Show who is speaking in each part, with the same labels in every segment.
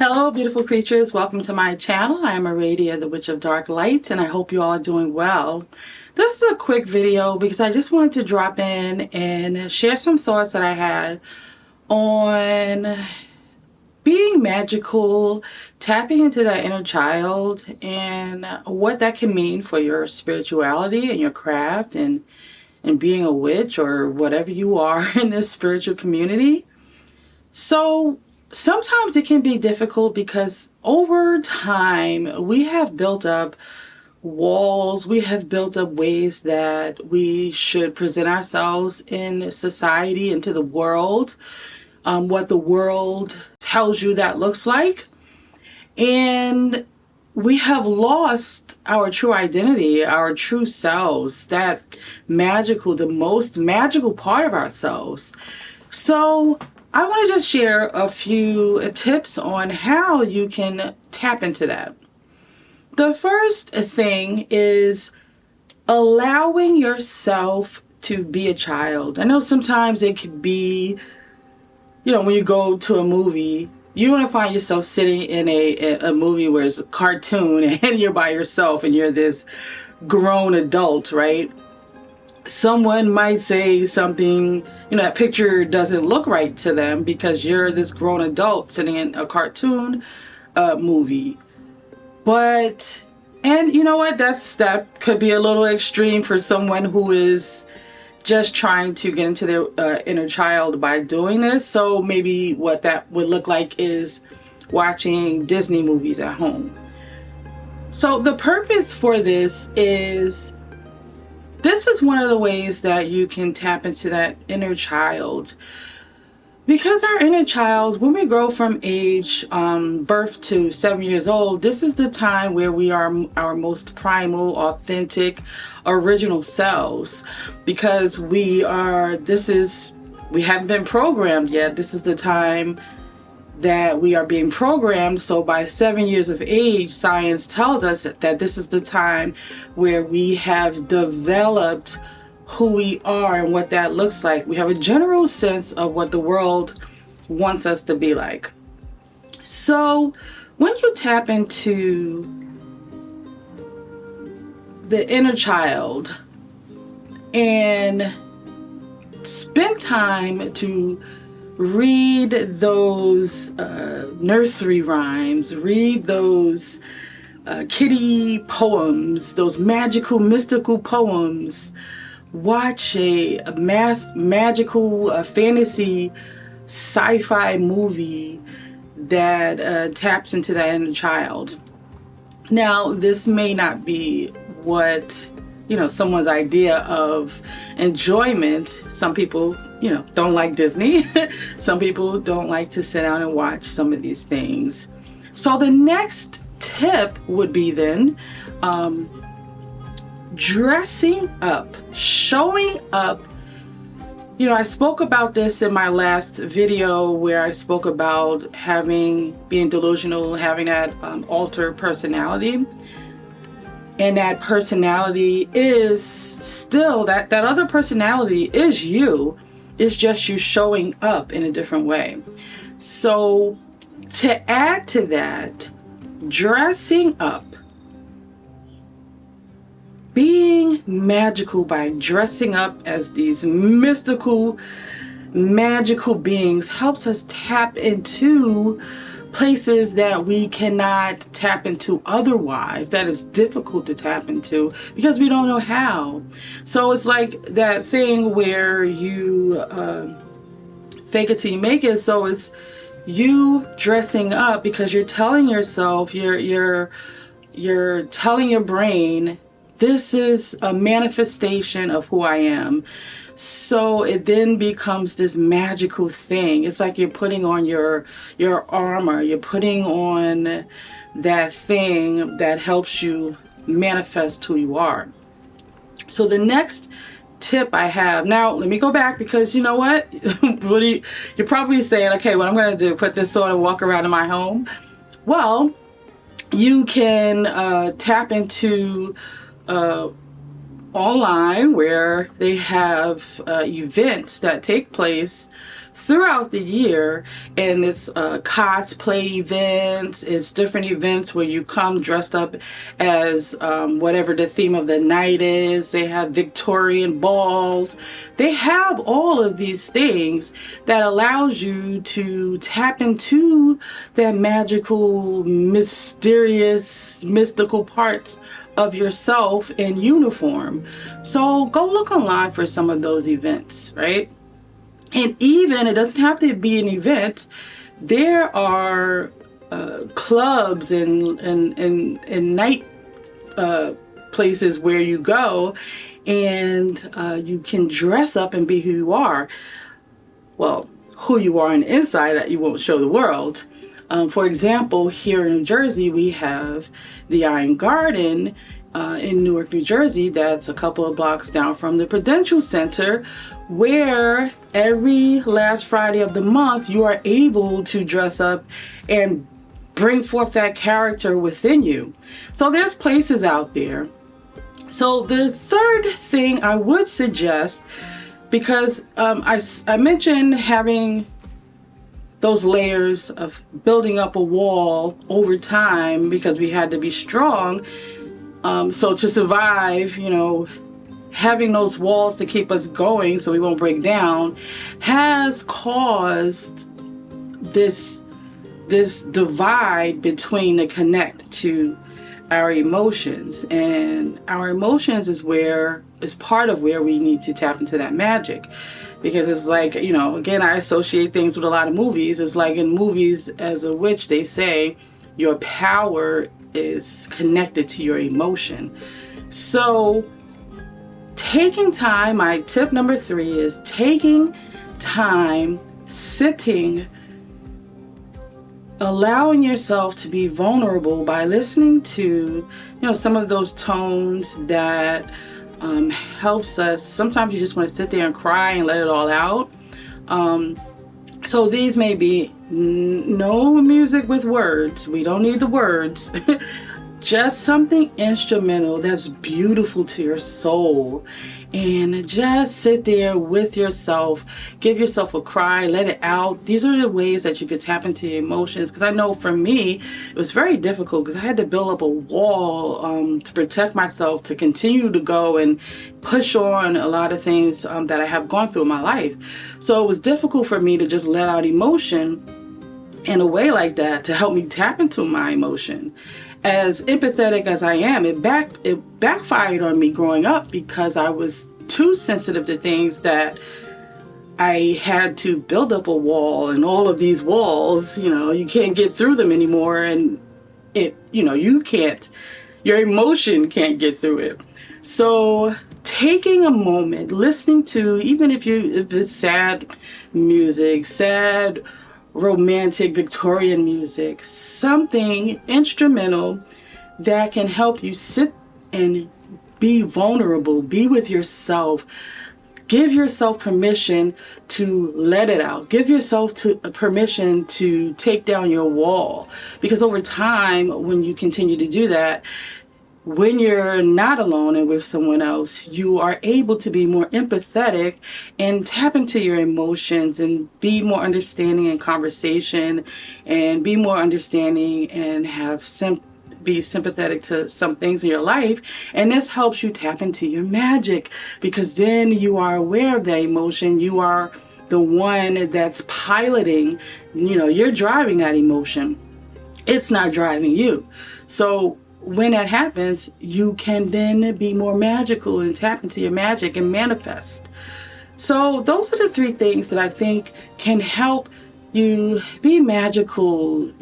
Speaker 1: Hello, beautiful creatures. Welcome to my channel. I am Aradia, the Witch of Dark Light, and I hope you all are doing well. This is a quick video because I just wanted to drop in and share some thoughts that I had on being magical, tapping into that inner child, and what that can mean for your spirituality and your craft and being a witch or whatever you are in this spiritual community. So sometimes it can be difficult because over time we have built up walls, we have built up ways that we should present ourselves in society and to the world, what the world tells you that looks like. And we have lost our true identity, our true selves, that magical, the most magical part of ourselves. So I want to just share a few tips on how you can tap into that. The first thing is allowing yourself to be a child. I know sometimes it could be, when you go to a movie, you want to find yourself sitting in a movie where it's a cartoon and you're by yourself and you're this grown adult, right? Someone might say something, that picture doesn't look right to them because you're this grown adult sitting in a cartoon movie. And you know what, that could be a little extreme for someone who is just trying to get into their inner child by doing this. So maybe what that would look like is watching Disney movies at home. So the purpose for this is one of the ways that you can tap into that inner child. Because our inner child, when we grow from age birth to 7 years old, this is the time where we are our most primal, authentic, original selves. Because we haven't been programmed yet. This is the time that we are being programmed. So by 7 years of age, science tells us that this is the time where we have developed who we are and what that looks like. We have a general sense of what the world wants us to be like. So when you tap into the inner child and spend time to read those nursery rhymes, read those kitty poems, those magical, mystical poems, watch a magical fantasy sci-fi movie that taps into that inner child. Now, this may not be what someone's idea of enjoyment. Some people don't like Disney. Some people don't like to sit down and watch some of these things. So the next tip would be then dressing up, showing up. I spoke about this in my last video where I spoke about being delusional, having that altered personality. And that personality is still, that other personality is you. It's just you showing up in a different way. So to add to that, dressing up, being magical by dressing up as these mystical, magical beings helps us tap into places that we cannot tap into otherwise, that is difficult to tap into because we don't know how. So it's like that thing where you fake it till you make it. So it's you dressing up because you're telling yourself, you're telling your brain, this is a manifestation of who I am. So it then becomes this magical thing. It's like you're putting on your armor. You're putting on that thing that helps you manifest who you are. So the next tip I have, now let me go back because you know what? You're probably saying, okay, what I'm going to do, put this on and walk around in my home. Well, you can tap into online where they have events that take place throughout the year. And it's cosplay events, it's different events where you come dressed up as whatever the theme of the night is. They have Victorian balls. They have all of these things that allows you to tap into that magical, mysterious, mystical parts of yourself in uniform. So go look online for some of those events, right? And even, it doesn't have to be an event. There are clubs and night places where you go and you can dress up and be who you are. Well, who you are on the inside that you won't show the world. For example, here in New Jersey, we have the Iron Garden in Newark, New Jersey. That's a couple of blocks down from the Prudential Center, where every last Friday of the month, you are able to dress up and bring forth that character within you. So there's places out there. So the third thing I would suggest, because I mentioned having those layers of building up a wall over time because we had to be strong. So to survive, having those walls to keep us going so we won't break down has caused this divide between the connect to our emotions. And our emotions is part of where we need to tap into that magic. Because it's like, again, I associate things with a lot of movies. It's like in movies, as a witch, they say your power is connected to your emotion. So taking time, my tip number 3 is taking time, sitting, allowing yourself to be vulnerable by listening to, some of those tones that helps us. Sometimes you just want to sit there and cry and let it all out. So these may be no music with words. We don't need the words. Just something instrumental that's beautiful to your soul. And just sit there with yourself. Give yourself a cry. Let it out. These are the ways that you could tap into your emotions. Because I know for me, it was very difficult because I had to build up a wall to protect myself, to continue to go and push on a lot of things that I have gone through in my life. So it was difficult for me to just let out emotion in a way like that to help me tap into my emotion. As empathetic as I am, it backfired on me growing up because I was too sensitive to things that I had to build up a wall, and all of these walls, you can't get through them anymore, and your emotion can't get through it. So taking a moment, listening to, even if it's sad music, sad romantic Victorian music, something instrumental that can help you sit and be vulnerable, be with yourself. Give yourself permission to let it out. Give yourself permission to take down your wall. Because over time, when you continue to do that, when you're not alone and with someone else, you are able to be more empathetic and tap into your emotions and be more understanding in conversation and be more understanding and be sympathetic to some things in your life. And this helps you tap into your magic, because then you are aware of that emotion. You are the one that's piloting, you're driving that emotion. It's not driving you. So when that happens, you can then be more magical and tap into your magic and manifest. So those are the 3 things that I think can help you be magical.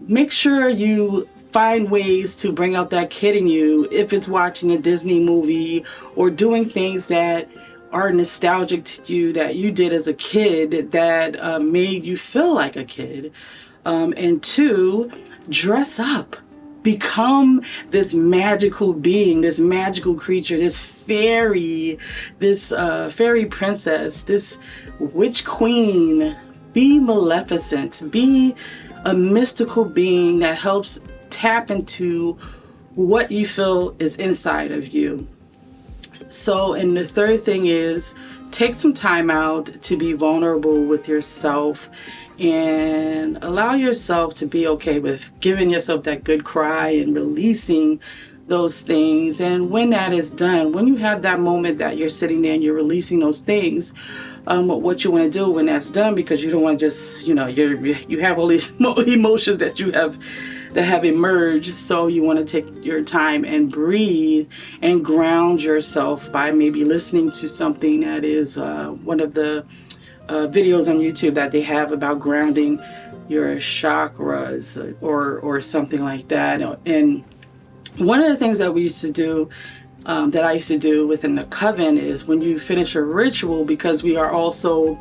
Speaker 1: Make sure you find ways to bring out that kid in you, if it's watching a Disney movie or doing things that are nostalgic to you that you did as a kid that made you feel like a kid. And 2, dress up. Become this magical being, this magical creature, this fairy princess, this witch queen. Be maleficent. Be a mystical being that helps tap into what you feel is inside of you. So, and the third thing is take some time out to be vulnerable with yourself and allow yourself to be okay with giving yourself that good cry and releasing those things. And when that is done, when you have that moment that you're sitting there and you're releasing those things, what you want to do when that's done, because you don't want to just, you know, you have all these emotions that have emerged. So you want to take your time and breathe and ground yourself by maybe listening to something that is one of the videos on YouTube that they have about grounding your chakras or something like that. And one of the things that we used to do, that I used to do within the coven, is when you finish a ritual, because we are also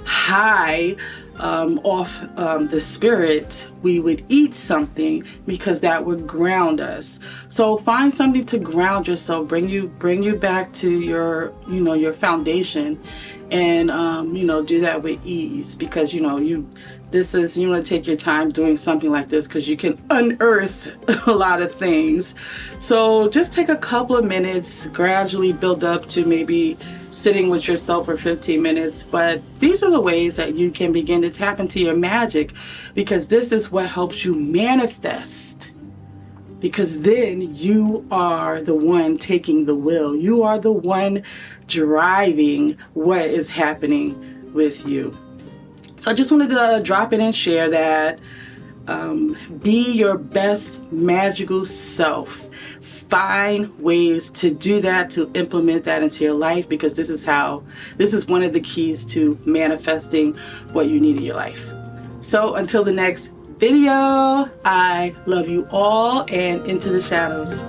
Speaker 1: high off the spirit, we would eat something because that would ground us. So find something to ground yourself, bring you back to your, you know, your foundation, and you know, do that with ease, because you know, you want to take your time doing something like this because you can unearth a lot of things. So just take a couple of minutes, gradually build up to maybe sitting with yourself for 15 minutes. But these are the ways that you can begin to tap into your magic, because this is what helps you manifest. Because then you are the one taking the wheel. You are the one driving what is happening with you. So I just wanted to drop in and share that. Be your best magical self. Find ways to do that, to implement that into your life, because this is one of the keys to manifesting what you need in your life. So until the next video, I love you all, and into the shadows.